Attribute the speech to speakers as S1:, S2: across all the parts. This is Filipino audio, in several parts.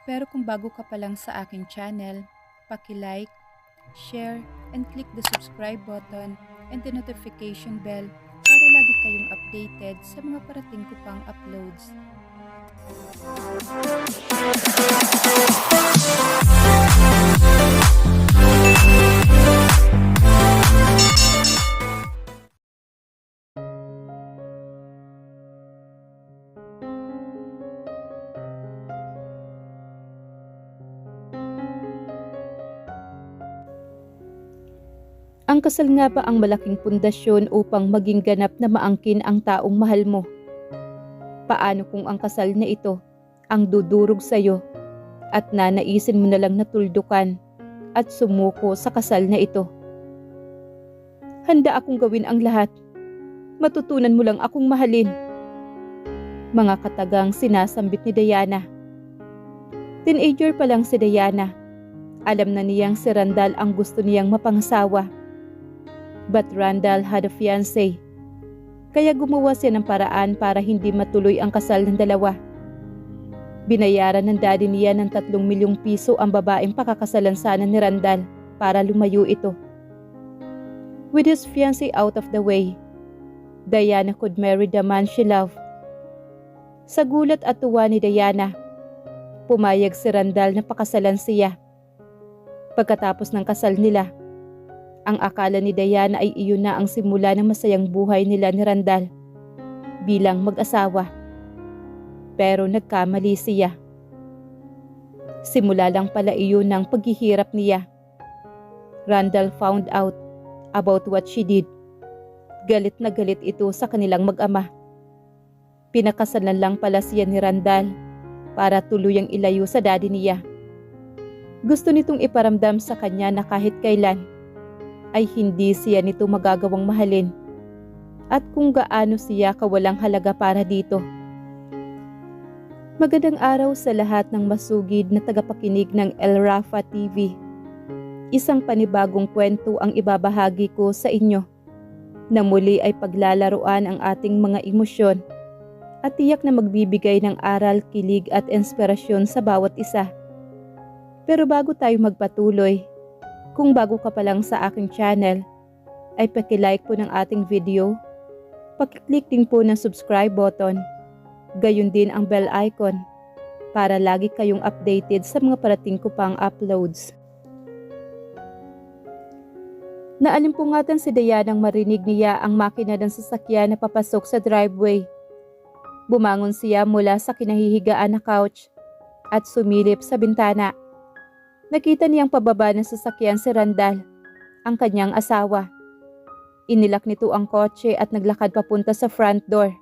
S1: Pero kung bago ka pa lang sa aking channel, paki-like, share, and click the subscribe button and the notification bell para lagi kayong updated sa mga parating ko pang uploads.
S2: Ang kasal nga ba ang malaking pundasyon upang maging ganap na maangkin ang taong mahal mo? Paano kung ang kasal na ito ang dudurog sa iyo at nanaisin mo na lang na tuldukan at sumuko sa kasal na ito? Handa akong gawin ang lahat. Matutunan mo lang akong mahalin. Mga katagang sinasambit ni Diana. Teenager pa lang si Diana. Alam na niyang si Randall ang gusto niyang mapangasawa. But Randall had a fiancé. Kaya gumawa siya ng paraan para hindi matuloy ang kasal ng dalawa. Binayaran ng daddy niya ng 3 milyong piso ang babaeng pakakasalan sana ni Randall para lumayo ito. With his fiancé out of the way, Diana could marry the man she loved. Sa gulat at tuwa ni Diana, pumayag si Randall na pakasalan siya. Pagkatapos ng kasal nila, ang akala ni Diana ay iyon na ang simula ng masayang buhay nila ni Randall bilang mag-asawa. Pero nagkamali siya. Simula lang pala iyon ng paghihirap niya. Randall found out about what she did. Galit na galit ito sa kanilang mag-ama. Pinakasalan lang pala siya ni Randall para tuluyang ilayo sa daddy niya. Gusto nitong iparamdam sa kanya na kahit kailan ay hindi siya nito magagawang mahalin at kung gaano siya kawalang halaga para dito. Magandang araw sa lahat ng masugid na tagapakinig ng El Rafa TV. Isang panibagong kwento ang ibabahagi ko sa inyo na muli ay paglalaruan ang ating mga emosyon at tiyak na magbibigay ng aral, kilig at inspirasyon sa bawat isa. Pero bago tayo magpatuloy, kung bago ka pa lang sa aking channel, ay paki-like po ng ating video, paki-click din po ng subscribe button, gayon din ang bell icon para lagi kayong updated sa mga parating ko pang uploads. Naalimpungatan si Diana nang marinig niya ang makina ng sasakyan na papasok sa driveway. Bumangon siya mula sa kinahihigaan na couch at sumilip sa bintana. Nakita niyang pababa ng sasakyan si Randall, ang kanyang asawa. Inilak nito ang kotse at naglakad papunta sa front door.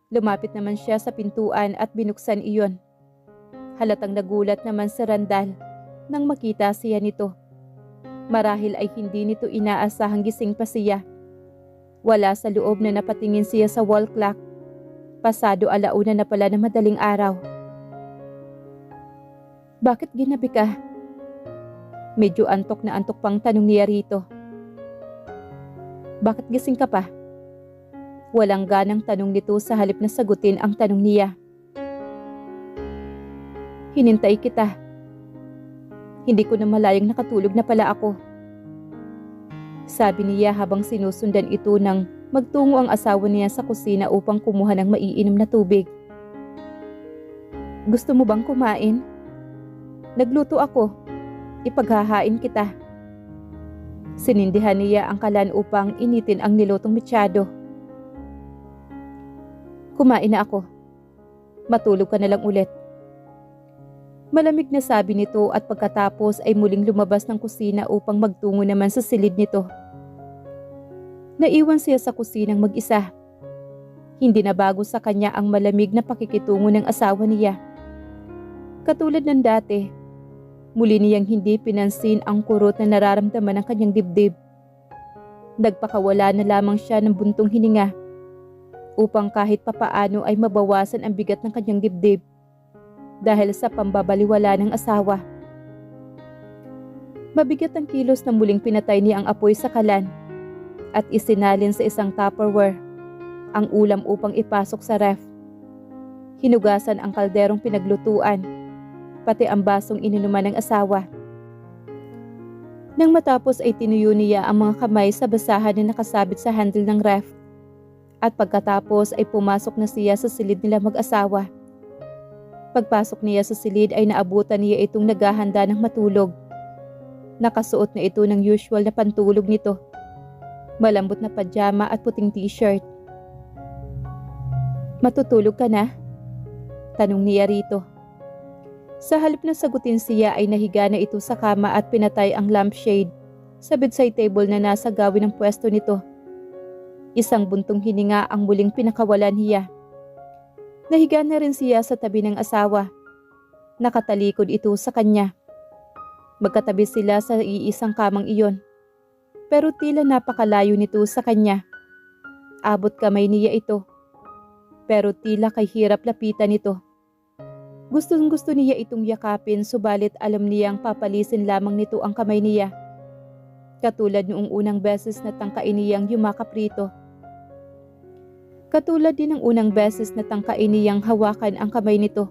S2: Lumapit naman siya sa pintuan at binuksan iyon. Halatang nagulat naman si Randall nang makita siya nito. Marahil ay hindi nito inaasahang gising pa siya. Wala sa loob na napatingin siya sa wall clock. Pasado 1:00 na pala na madaling araw. Bakit ginabi ka? Medyo antok na antok pang tanong niya rito. Bakit gising ka pa? Walang ganang tanong nito sa halip na sagutin ang tanong niya. Hinintay kita. Hindi ko na malayang nakatulog na pala ako. Sabi niya habang sinusundan ito nang magtungo ang asawa niya sa kusina upang kumuha ng maiinom na tubig. Gusto mo bang kumain? Nagluto ako. Ipaghahain kita. Sinindihan niya ang kalan upang initin ang nilutong mechado. Kumain na ako. Matulog ka na lang ulit. Malamig na sabi nito at pagkatapos ay muling lumabas ng kusina upang magtungo naman sa silid nito. Naiwan siya sa kusinang mag-isa. Hindi na bago sa kanya ang malamig na pakikitungo ng asawa niya. Katulad ng dati, muli niyang hindi pinansin ang kurot na nararamdaman ng kanyang dibdib. Nagpakawala na lamang siya ng buntong hininga upang kahit papaano ay mabawasan ang bigat ng kanyang dibdib dahil sa pambabaliwala ng asawa. Mabigat ang kilos na muling pinatay niya ang apoy sa kalan at isinalin sa isang Tupperware ang ulam upang ipasok sa ref. Hinugasan ang kalderong pinaglutuan pati ang basong ininuman ng asawa. Nang matapos ay tinuyo niya ang mga kamay sa basahan na nakasabit sa handle ng ref. At pagkatapos ay pumasok na siya sa silid nila mag-asawa. Pagpasok niya sa silid ay naabutan niya itong naghahanda ng matulog. Nakasuot na ito ng usual na pantulog nito. Malambot na pajama at puting t-shirt. "Matutulog ka na?" tanong niya rito. Sa halip na sagutin siya ay nahiga na ito sa kama at pinatay ang lampshade sa bedside table na nasa gawin ng pwesto nito. Isang buntong hininga ang muling pinakawalan niya. Nahiga na rin siya sa tabi ng asawa. Nakatalikod ito sa kanya. Magkatabi sila sa iisang kamang iyon. Pero tila napakalayo nito sa kanya. Abot kamay niya ito. Pero tila kay hirap lapitan ito. Gustong-gusto niya itong yakapin subalit alam niyang papalisin lamang nito ang kamay niya. Katulad noong unang beses na tangkain niyang yumakap rito. Katulad din ng unang beses na tangkain niyang hawakan ang kamay nito.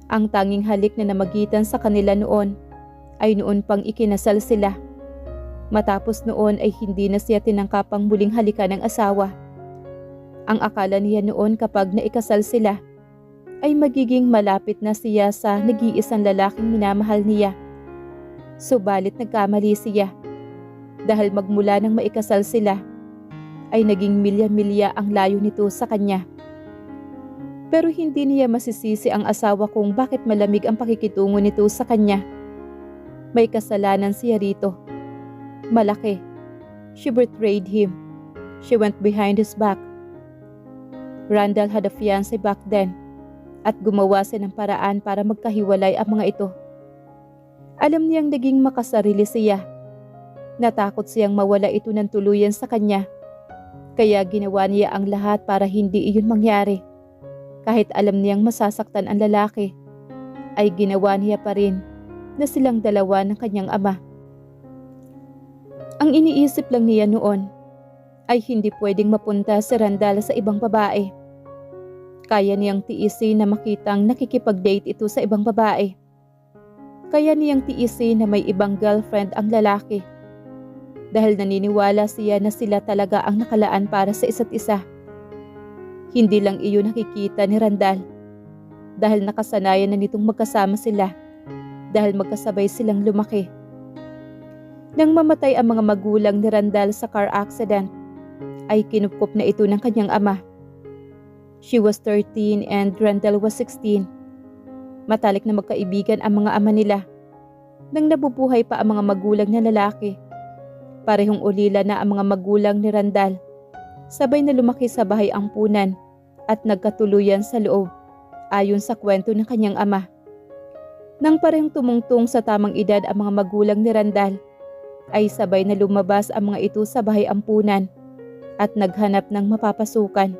S2: Ang tanging halik na namagitan sa kanila noon ay noon pang ikinasal sila. Matapos noon ay hindi na siya tinangkapang muling halikan ng asawa. Ang akala niya noon kapag naikasal sila ay magiging malapit na siya sa nag-iisang lalaking minamahal niya. Subalit nagkamali siya. Dahil magmula nang maikasal sila, ay naging milya-milya ang layo nito sa kanya. Pero hindi niya masisisi ang asawa kung bakit malamig ang pakikitungo nito sa kanya. May kasalanan siya rito. Malaki. She betrayed him. She went behind his back. Randall had a fiancé back then. At gumawa siya ng paraan para magkahiwalay ang mga ito. Alam niyang naging makasarili siya. Natakot siyang mawala ito ng tuluyan sa kanya. Kaya ginawa niya ang lahat para hindi iyon mangyari. Kahit alam niyang masasaktan ang lalaki, ay ginawa niya pa rin na silang dalawa ng kanyang ama. Ang iniisip lang niya noon ay hindi pwedeng mapunta si Randall sa ibang babae. Kaya niyang tiisin na makitang nakikipag-date ito sa ibang babae. Kaya niyang tiisin na may ibang girlfriend ang lalaki. Dahil naniniwala siya na sila talaga ang nakalaan para sa isa't isa. Hindi lang iyon nakikita ni Randall. Dahil nakasanayan na nitong magkasama sila. Dahil magkasabay silang lumaki. Nang mamatay ang mga magulang ni Randall sa car accident, ay kinupkop na ito ng kanyang ama. She was 13 and Randall was 16. Matalik na magkaibigan ang mga ama nila. Nang nabubuhay pa ang mga magulang na lalaki, parehong ulila na ang mga magulang ni Randall. Sabay na lumaki sa bahay ampunan at nagkatuluyan sa loob, ayon sa kwento ng kanyang ama. Nang parehong tumungtong sa tamang edad ang mga magulang ni Randall, ay sabay na lumabas ang mga ito sa bahay ampunan at naghanap ng mapapasukan.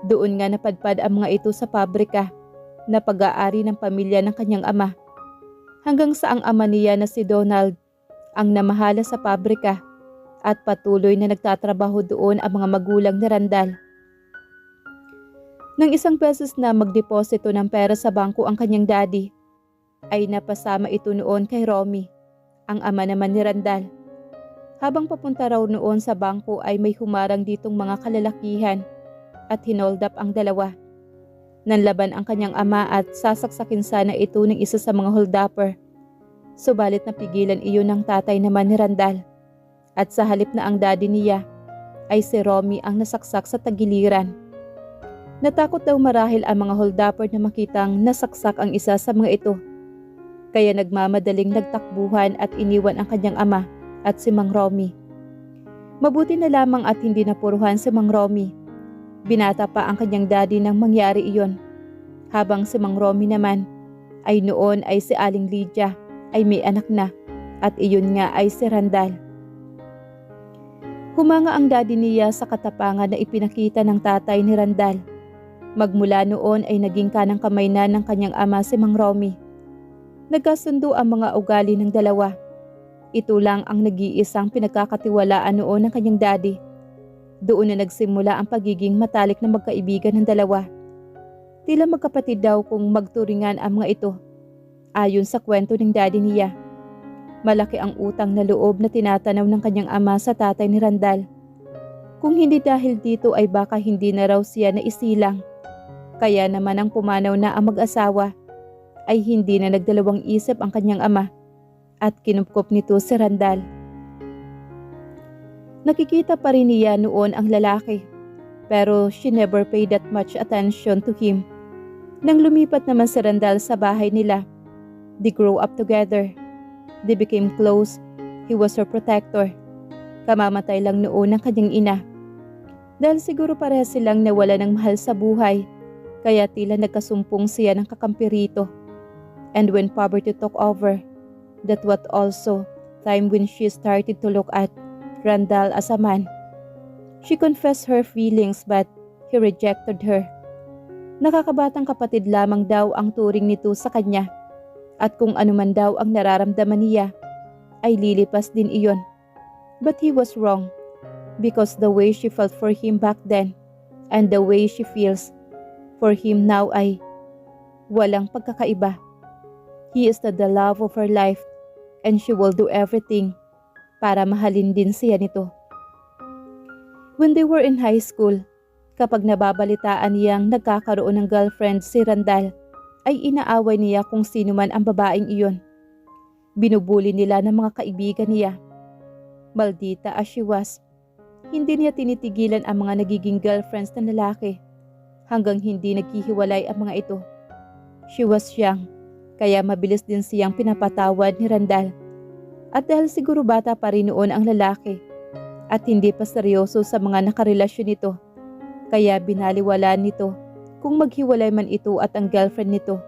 S2: Doon nga napadpad ang mga ito sa pabrika na pag-aari ng pamilya ng kanyang ama. Hanggang sa ang ama niya na si Donald ang namahala sa pabrika at patuloy na nagtatrabaho doon ang mga magulang ni Randall. Nang isang beses na magdeposito ng pera sa bangko ang kanyang daddy, ay napasama ito noon kay Romy, ang ama naman ni Randall. Habang papunta raw noon sa bangko ay may humarang ditong mga kalalakihan at hinold up ang dalawa. Nanlaban ang kanyang ama at sasaksakin sana ito ng isa sa mga holdupper. Subalit napigilan iyon ng tatay naman ni Randall. At sa halip na ang daddy niya ay si Romy ang nasaksak sa tagiliran. Natakot daw marahil ang mga holdupper na makitang nasaksak ang isa sa mga ito. Kaya nagmamadaling nagtakbuhan at iniwan ang kanyang ama at si Mang Romy. Mabuti na lamang at hindi napuruhan si Mang Romy. Binata pa ang kanyang daddy nang mangyari iyon. Habang si Mang Romy naman ay noon ay si Aling Lydia ay may anak na at iyon nga ay si Randall. Humanga ang daddy niya sa katapangan na ipinakita ng tatay ni Randall. Magmula noon ay naging kanang kamay na ng kanyang ama si Mang Romy. Nagkasundo ang mga ugali ng dalawa. Ito lang ang nag-iisang pinagkakatiwalaan noon ng kanyang daddy. Doon na nagsimula ang pagiging matalik na magkaibigan ng dalawa. Tila magkapatid daw kung magturingan ang mga ito. Ayon sa kwento ng daddy niya, malaki ang utang na loob na tinatanaw ng kanyang ama sa tatay ni Randall. Kung hindi dahil dito ay baka hindi na raw siya naisilang. Kaya naman ang pumanaw na ang mag-asawa ay hindi na nagdalawang isip ang kanyang ama at kinupkop nito si Randall. Nakikita pa rin niya noon ang lalaki, pero she never paid that much attention to him. Nang lumipat naman si Randall sa bahay nila, they grew up together. They became close. He was her protector. Kamamatay lang noon ang kanyang ina. Dahil siguro parehas silang nawala ng mahal sa buhay, kaya tila nagkasumpong siya ng kakampi rito. And when poverty took over, that was also time when she started to look at Randall as a man. She confessed her feelings but he rejected her. Nakakabatang kapatid lamang daw ang turing nito sa kanya. At kung ano man daw ang nararamdaman niya, ay lilipas din iyon. But he was wrong, because the way she felt for him back then and the way she feels for him now ay walang pagkakaiba. He is the love of her life and she will do everything para mahalin din siya nito. When they were in high school, kapag nababalitaan niyang nagkakaroon ng girlfriend si Randall, ay inaaway niya kung sino man ang babaeng iyon. Binubuli nila ng mga kaibigan niya. Maldita as she was, hindi niya tinitigilan ang mga nagiging girlfriends ng lalaki hanggang hindi naghihiwalay ang mga ito. She was young, kaya mabilis din siyang pinapatawad ni Randall. At dahil siguro bata pa rin noon ang lalaki at hindi pa seryoso sa mga nakarelasyon nito, kaya binaliwalaan nito kung maghiwalay man ito at ang girlfriend nito.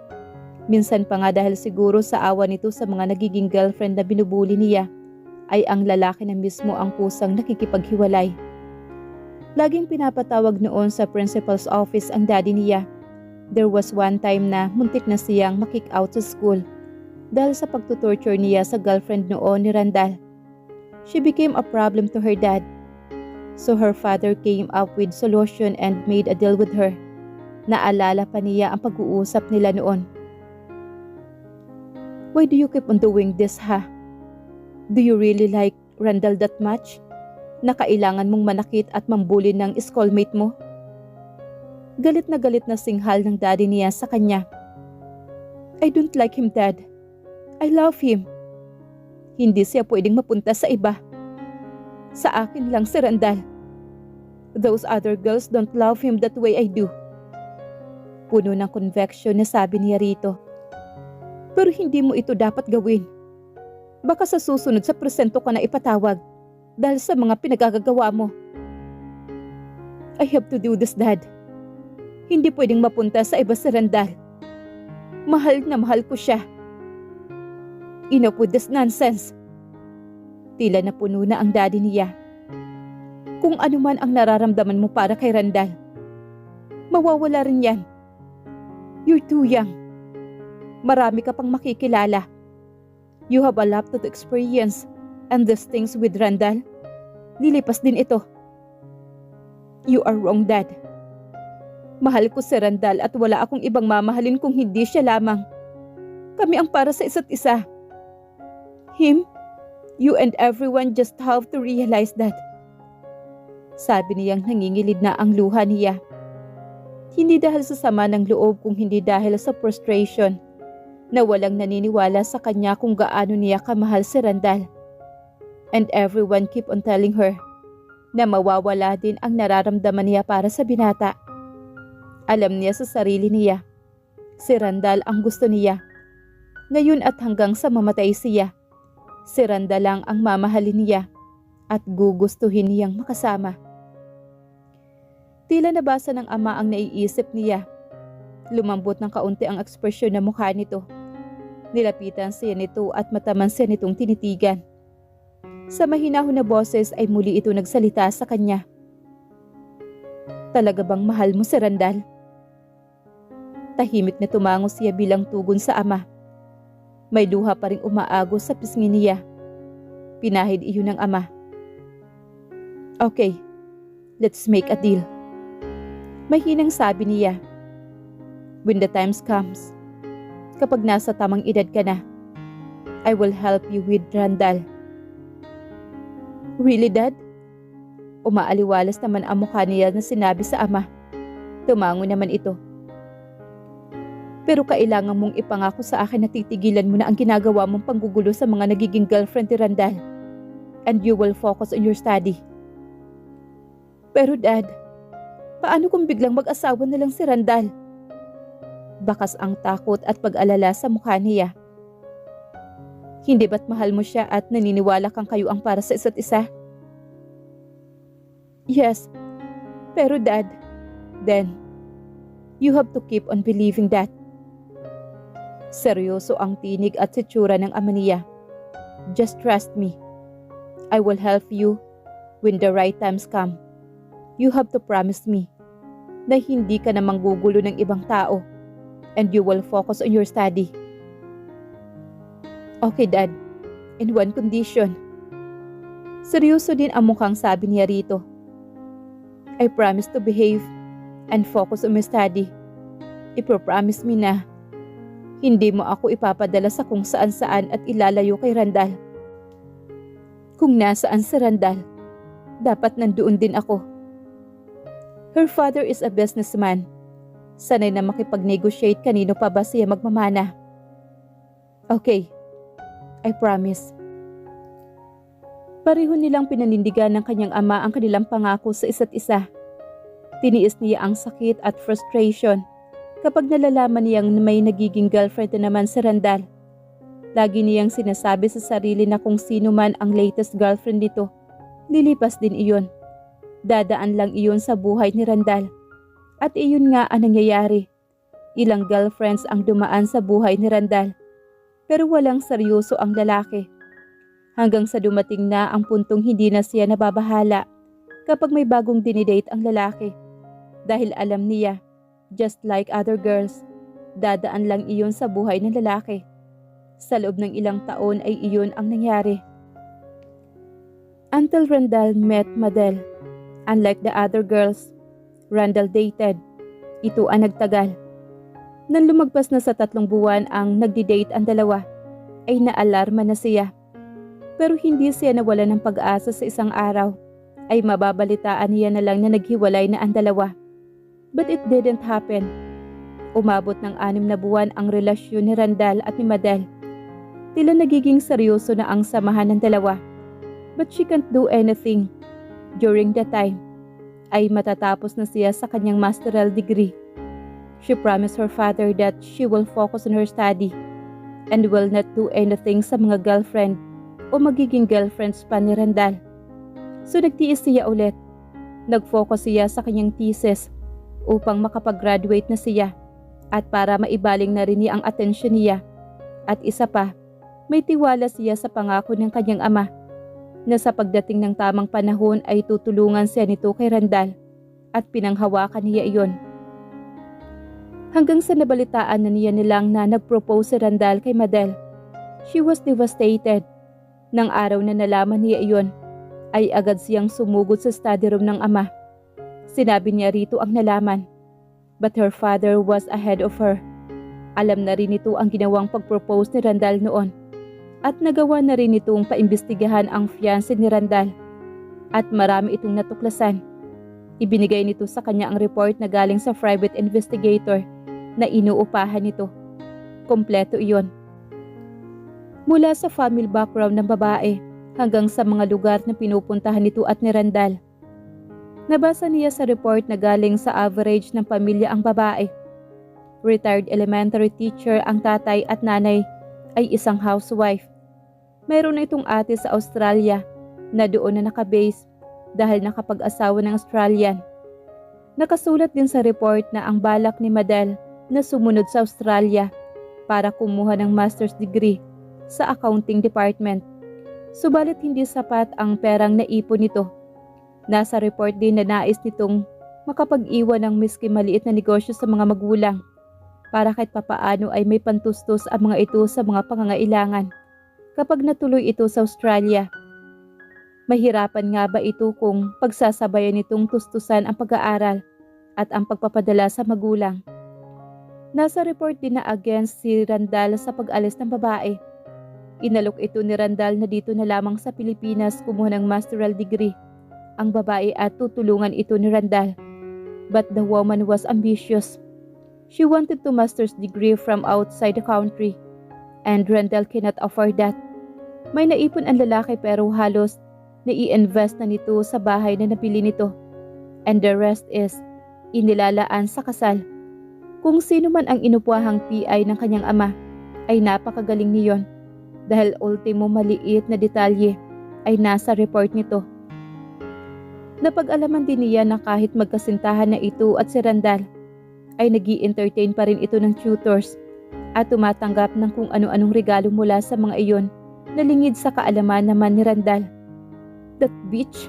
S2: Minsan pa nga dahil siguro sa awa nito sa mga nagiging girlfriend na binubuli niya, ay ang lalaki na mismo ang kusang nakikipaghiwalay. Laging pinapatawag noon sa principal's office ang daddy niya. There was one time na muntik na siyang makick out sa school dahil sa pagtutorture niya sa girlfriend noon ni Randall. She became a problem to her dad. So her father came up with solution and made a deal with her. Naalala pa niya ang pag-uusap nila noon. Why do you keep on doing this, ha? Do you really like Randall that much? Na kailangan mong manakit at mambuli ng schoolmate mo? Galit na singhal ng daddy niya sa kanya. I don't like him, Dad. I love him. Hindi siya pwedeng mapunta sa iba. Sa akin lang si Randall. Those other girls don't love him that way I do. Puno ng conviction na sabi niya rito. Pero hindi mo ito dapat gawin. Baka sa susunod sa presento ka na ipatawag dahil sa mga pinagagagawa mo. I have to do this, Dad. Hindi pwedeng mapunta sa iba si Randall. Mahal na mahal ko siya. Enough with this nonsense. Tila na puno na ang daddy niya. Kung ano man ang nararamdaman mo para kay Randall, mawawala rin yan. You're too young. Marami ka pang makikilala. You have a lot to experience and these things with Randall, lilipas din ito. You are wrong, Dad. Mahal ko si Randall at wala akong ibang mamahalin kung hindi siya lamang. Kami ang para sa isa't isa. Him, you and everyone just have to realize that. Sabi niyang nangingilid na ang luha niya. Hindi dahil sa sama ng loob kung hindi dahil sa frustration na walang naniniwala sa kanya kung gaano niya kamahal si Randall. And everyone keep on telling her na mawawala din ang nararamdaman niya para sa binata. Alam niya sa sarili niya, si Randall ang gusto niya. Ngayon at hanggang sa mamatay siya, si Randall lang ang mamahalin niya at gugustuhin niyang makasama. Tila nabasa ng ama ang naiisip niya. Lumambot ng kaunti ang ekspresyon ng mukha nito. Nilapitan siya nito at mataman siya nitong tinitigan. Sa mahinahon na boses ay muli ito nagsalita sa kanya. Talaga bang mahal mo si Randall? Tahimik na tumango siya bilang tugon sa ama. May luha pa ring umaagos sa pisngi niya. Pinahid iyon ng ama. Okay, let's make a deal. Mahinang sabi niya. When the times comes, kapag nasa tamang edad ka na. I will help you with Randall. Really, Dad? Umaaliwalas naman ang mukha niya na sinabi sa ama. Tumango naman ito. Pero kailangan mong ipangako sa akin na titigilan mo na ang ginagawa mong panggugulo sa mga nagiging girlfriend ni Randall. And you will focus on your study. Pero Dad, paano kung biglang mag-asawa na lang si Randall? Bakas ang takot at pag-alala sa mukha niya. Hindi ba't mahal mo siya at naniniwala kang kayo ang para sa isa't isa? Yes, pero Dad, then, you have to keep on believing that. Seryoso ang tinig at sitsura ng ama niya. Just trust me. I will help you when the right times come. You have to promise me na hindi ka na manggugulo ng ibang tao and you will focus on your study. Okay, Dad. In one condition. Seryoso din ang mukhang sabi niya rito. I promise to behave and focus on my study. Ipropromise me na hindi mo ako ipapadala sa kung saan-saan at ilalayo kay Randall. Kung nasaan si Randall, dapat nandoon din ako. Her father is a businessman. Sanay na makipag-negotiate kanino pa ba siya magmamana. Okay, I promise. Pareho nilang pinanindigan ng kanyang ama ang kanilang pangako sa isa't isa. Tiniis niya ang sakit at frustration kapag nalalaman niyang may nagiging girlfriend na naman si Randall. Lagi niyang sinasabi sa sarili na kung sino man ang latest girlfriend nito, lilipas din iyon. Dadaan lang iyon sa buhay ni Randall. At iyon nga ang nangyayari. Ilang girlfriends ang dumaan sa buhay ni Randall. Pero walang seryoso ang lalaki. Hanggang sa dumating na ang puntong hindi na siya nababahala kapag may bagong dinidate ang lalaki. Dahil alam niya, just like other girls, dadaan lang iyon sa buhay ng lalaki. Sa loob ng ilang taon ay iyon ang nangyari. Until Randall met Madel. Unlike the other girls, Randall dated. Ito ang nagtagal. Nang lumagpas na sa 3 buwan ang nagdi-date ang dalawa, ay naalarma na siya. Pero hindi siya nawala ng pag-asa sa isang araw, ay mababalitaan niya na lang na naghiwalay na ang dalawa. But it didn't happen. Umabot ng 6 na buwan ang relasyon ni Randall at ni Madel. Tila nagiging seryoso na ang samahan ng dalawa. But she can't do anything. During that time, ay matatapos na siya sa kanyang masteral degree. She promised her father that she will focus on her study and will not do anything sa mga girlfriend o magiging girlfriends pa ni Randall. So nagtiis siya ulit. Nag-focus siya sa kanyang thesis upang makapag-graduate na siya at para maibaling na rin niya ang atensyon niya. At isa pa, may tiwala siya sa pangako ng kanyang ama na sa pagdating ng tamang panahon ay tutulungan siya nito kay Randall at pinanghawakan niya iyon. Hanggang sa nabalitaan na nilang na nag-propose si Randall kay Madel. She was devastated. Nang araw na nalaman niya iyon, ay agad siyang sumugod sa study room ng ama. Sinabi niya rito ang nalaman. But her father was ahead of her. Alam na rin ito ang ginawang pag-propose ni Randall noon. At nagawa na rin itong paimbestigahan ang fiancé ni Randall. At marami itong natuklasan. Ibinigay nito sa kanya ang report na galing sa private investigator na inuupahan nito. Kompleto iyon. Mula sa family background ng babae hanggang sa mga lugar na pinupuntahan nito at ni Randall. Nabasa niya sa report na galing sa average ng pamilya ang babae. Retired elementary teacher ang tatay at nanay ay isang housewife. Mayroon na itong ate sa Australia na doon na nakabase dahil nakapag-asawa ng Australian. Nakasulat din sa report na ang balak ni Madel na sumunod sa Australia para kumuha ng master's degree sa accounting department. Subalit hindi sapat ang perang naipon nito. Nasa report din na nais nitong makapag-iwan ng miski maliit na negosyo sa mga magulang para kahit papaano ay may pantustos ang mga ito sa mga pangangailangan kapag natuloy ito sa Australia. Mahirapan nga ba ito kung pagsasabayan nitong tustusan ang pag-aaral at ang pagpapadala sa magulang? Nasa report din na against si Randall sa pag-alis ng babae. Inalok ito ni Randall na dito na lamang sa Pilipinas kumuha ng masteral degree ang babae at tutulungan ito ni Randall. But the woman was ambitious. She wanted to master's degree from outside the country and Randall cannot afford that. May naipon ang lalaki pero halos nai-invest na nito sa bahay na nabili nito and the rest is inilalaan sa kasal. Kung sino man ang inupuahang PI ng kanyang ama ay napakagaling niyon dahil ultimo maliit na detalye ay nasa report nito. Napag-alaman din niya na kahit magkasintahan na ito at si Randall ay nag-i-entertain pa rin ito ng tutors at tumatanggap ng kung ano-anong regalo mula sa mga iyon na lingid sa kaalaman naman ni Randall. That bitch!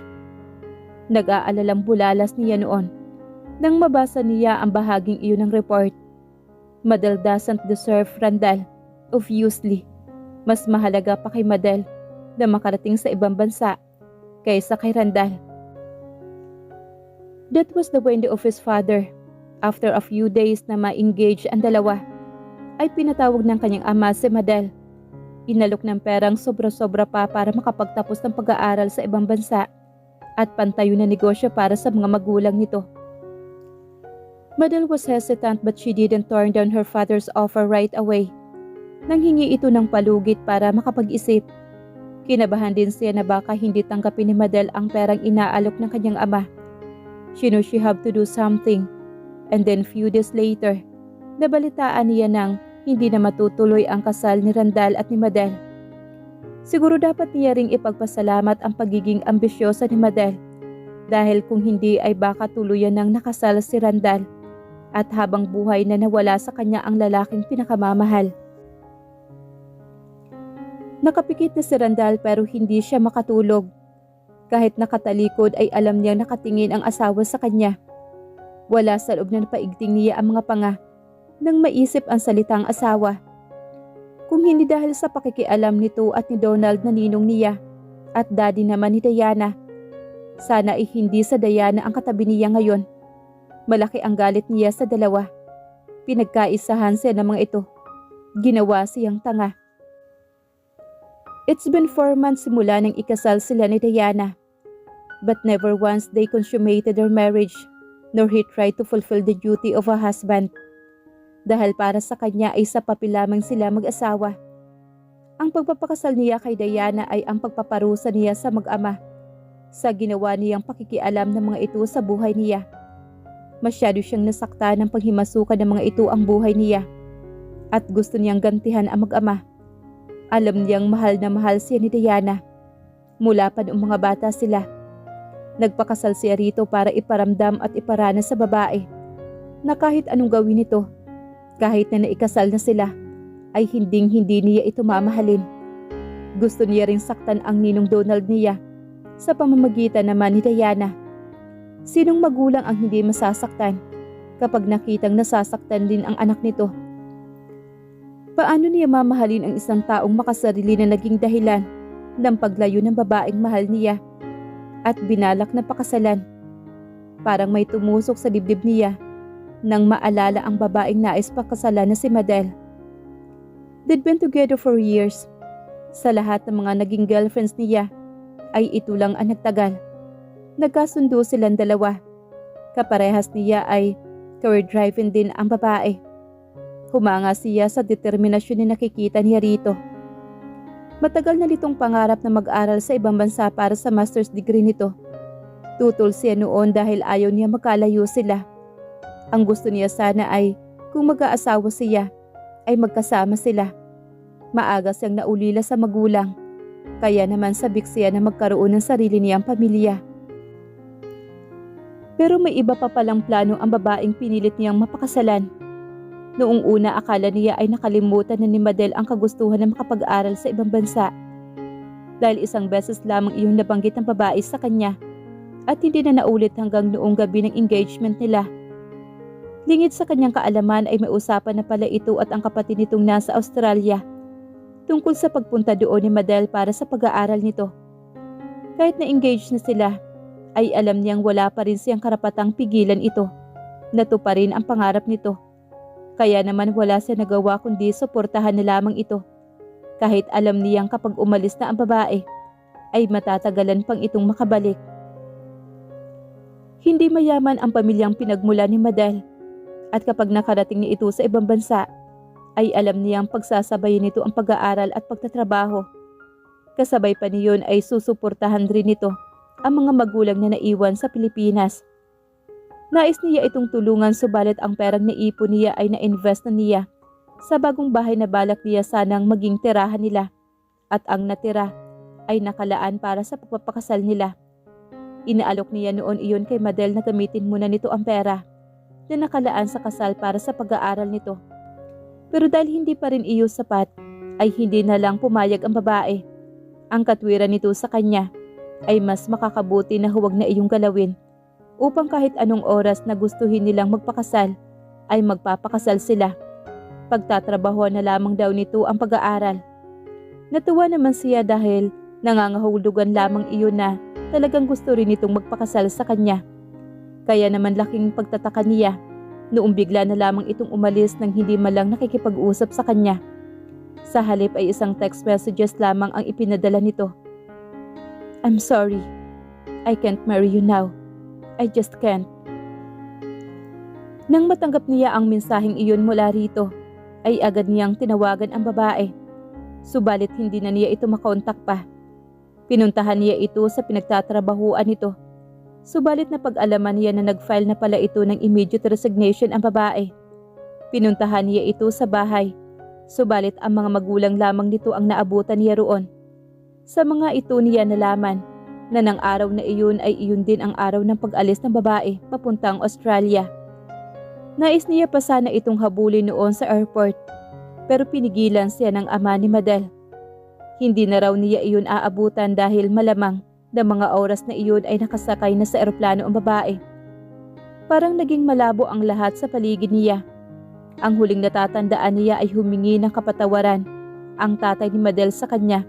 S2: Nag-aalalang bulalas niya noon nang mabasa niya ang bahaging iyon ng report. Madel doesn't deserve Randall. Obviously, mas mahalaga pa kay Madel na makarating sa ibang bansa kaysa kay Randall. That was the window of his father. After a few days na ma-engage ang dalawa, ay pinatawag ng kanyang ama si Madel. Inalok ng perang sobra-sobra pa para makapagtapos ng pag-aaral sa ibang bansa at pantayo na negosyo para sa mga magulang nito. Madel was hesitant but she didn't turn down her father's offer right away. Nanghingi ito ng palugit para makapag-isip. Kinabahan din siya na baka hindi tanggapin ni Madel ang perang inaalok ng kanyang ama. She knew she had to do something. And then few days later, nabalitaan niya nang hindi na matutuloy ang kasal ni Randall at ni Madel. Siguro dapat niya ring ipagpasalamat ang pagiging ambisyosa ni Madel dahil kung hindi ay baka tuluyan nang nakasal si Randall at habang buhay na nawala sa kanya ang lalaking pinakamamahal. Nakapikit na si Randall pero hindi siya makatulog. Kahit nakatalikod ay alam niyang nakatingin ang asawa sa kanya. Wala sa loob na napaigting niya ang mga panga nang maisip ang salitang asawa. Kung hindi dahil sa pakikialam nito at ni Donald na ninong niya at daddy naman ni Diana, sana ay hindi sa Diana ang katabi niya ngayon. Malaki ang galit niya sa dalawa. Pinagkaisahan siya ng mga ito. Ginawa siyang tanga. It's been 4 months simula nang ikasal sila ni Diana. But never once they consummated their marriage, nor he tried to fulfill the duty of a husband. Dahil para sa kanya ay sa papel lamang sila mag-asawa. Ang pagpapakasal niya kay Diana ay ang pagpaparusa niya sa mag-ama sa ginawa niyang pakikialam ng mga ito sa buhay niya. Masyado siyang nasakta ng paghimasukan ng mga ito ang buhay niya at gusto niyang gantihan ang mag-ama. Alam niyang mahal na mahal siya ni Diana. Mula pa noong mga bata sila. Nagpakasal siya rito para iparamdam at iparana sa babae na kahit anong gawin nito, kahit na naikasal na sila, ay hinding-hindi niya ito mamahalin. Gusto niya ring saktan ang ninong Donald niya sa pamamagitan naman ni Diana. Sinong magulang ang hindi masasaktan kapag nakitang nasasaktan din ang anak nito? Paano niya mamahalin ang isang taong makasarili na naging dahilan ng paglayo ng babaeng mahal niya at binalak na pakasalan? Parang may tumusok sa dibdib niya nang maalala ang babaeng nais pakasalan na si Madel. They'd been together for years. Sa lahat ng mga naging girlfriends niya, ay ito lang ang nagtagal. Nagkasundo silang dalawa. Kaparehas niya ay career driving din ang babae. Humanga siya sa determinasyon na nakikita niya rito. Matagal na nitong pangarap na mag-aral sa ibang bansa para sa master's degree nito. Tutol siya noon dahil ayaw niya makalayo sila. Ang gusto niya sana ay kung mag-aasawa siya, ay magkasama sila. Maaga siyang naulila sa magulang, kaya naman sabik siya na magkaroon ng sarili niyang pamilya. Pero may iba pa palang plano ang babaeng pinilit niyang mapakasalan. Noong una akala niya ay nakalimutan na ni Madel ang kagustuhan na makapag-aral sa ibang bansa. Dahil isang beses lamang iyong nabanggit ng babae sa kanya at hindi na naulit hanggang noong gabi ng engagement nila. Lingid sa kanyang kaalaman ay may usapan na pala ito at ang kapatid nitong nasa Australia tungkol sa pagpunta doon ni Madel para sa pag-aaral nito. Kahit na-engage na sila, ay alam niyang wala pa rin siyang karapatang pigilan ito. Natuparin ang pangarap nito. Kaya naman wala siya nagawa kundi suportahan na lamang ito. Kahit alam niyang kapag umalis na ang babae, ay matatagalan pang itong makabalik. Hindi mayaman ang pamilyang pinagmula ni Madel, at kapag nakarating niya ito sa ibang bansa, ay alam niyang pagsasabayin nito ang pag-aaral at pagtatrabaho. Kasabay pa niyon ay susuportahan rin nito ang mga magulang na naiwan sa Pilipinas. Nais niya itong tulungan subalit ang perang naipon niya ay na-invest na niya sa bagong bahay na balak niya sanang maging tirahan nila, at ang natira ay nakalaan para sa pagpapakasal nila. Inaalok niya noon iyon kay Madel na gamitin muna nito ang pera na nakalaan sa kasal para sa pag-aaral nito. Pero dahil hindi pa rin iyon sapat, ay hindi na lang pumayag ang babae. Ang katwiran nito sa kanya ay mas makakabuti na huwag na iyong galawin, upang kahit anong oras na gustuhin nilang magpakasal, ay magpapakasal sila. Pagtatrabaho na lamang daw nito ang pag-aaral. Natuwa naman siya dahil nangangahulugan lamang iyon na talagang gusto rin itong magpakasal sa kanya. Kaya naman laking pagtataka niya noong bigla na lamang itong umalis nang hindi malang nakikipag-usap sa kanya. Sa halip ay isang text messages lamang ang ipinadala nito. "I'm sorry. I can't marry you now. I just can't." Nang matanggap niya ang mensaheng iyon mula rito, ay agad niyang tinawagan ang babae. Subalit hindi na niya ito makontak pa. Pinuntahan niya ito sa pinagtatrabahuan nito. Subalit napag-alaman niya na nag-file na pala ito ng immediate resignation ang babae. Pinuntahan niya ito sa bahay. Subalit ang mga magulang lamang nito ang naabutan niya roon. Sa mga ito niya nalaman na ng araw na iyon ay iyon din ang araw ng pag-alis ng babae papuntang Australia. Nais niya pa sana itong habulin noon sa airport, pero pinigilan siya ng ama ni Madel. Hindi na raw niya iyon aabutan dahil malamang na mga oras na iyon ay nakasakay na sa eroplano ang babae. Parang naging malabo ang lahat sa paligid niya. Ang huling natatandaan niya ay humingi ng kapatawaran ang tatay ni Madel sa kanya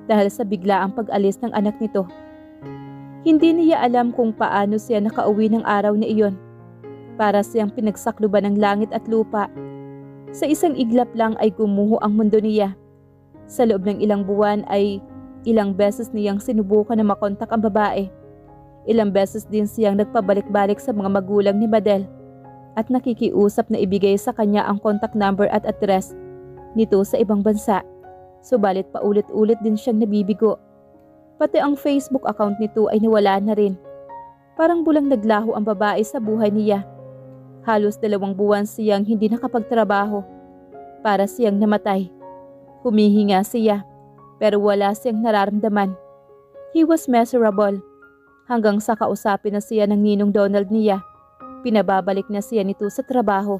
S2: dahil sa biglaang pag-alis ng anak nito. Hindi niya alam kung paano siya nakauwi ng araw na iyon. Para siyang pinagsakluban ng langit at lupa. Sa isang iglap lang ay gumuho ang mundo niya. Sa loob ng ilang buwan ay ilang beses niyang sinubukan na makontak ang babae. Ilang beses din siyang nagpabalik-balik sa mga magulang ni Madel at nakikiusap na ibigay sa kanya ang contact number at address nito sa ibang bansa. Subalit paulit-ulit din siyang nabibigo. Pati ang Facebook account nito ay nawala na rin. Parang bulang naglaho ang babae sa buhay niya. Halos 2 buwan siyang hindi nakapagtrabaho. Para siyang namatay. Humihinga siya, pero wala siyang nararamdaman. He was miserable. Hanggang sa kausapin na siya ng ninong Donald niya, pinababalik na siya nito sa trabaho.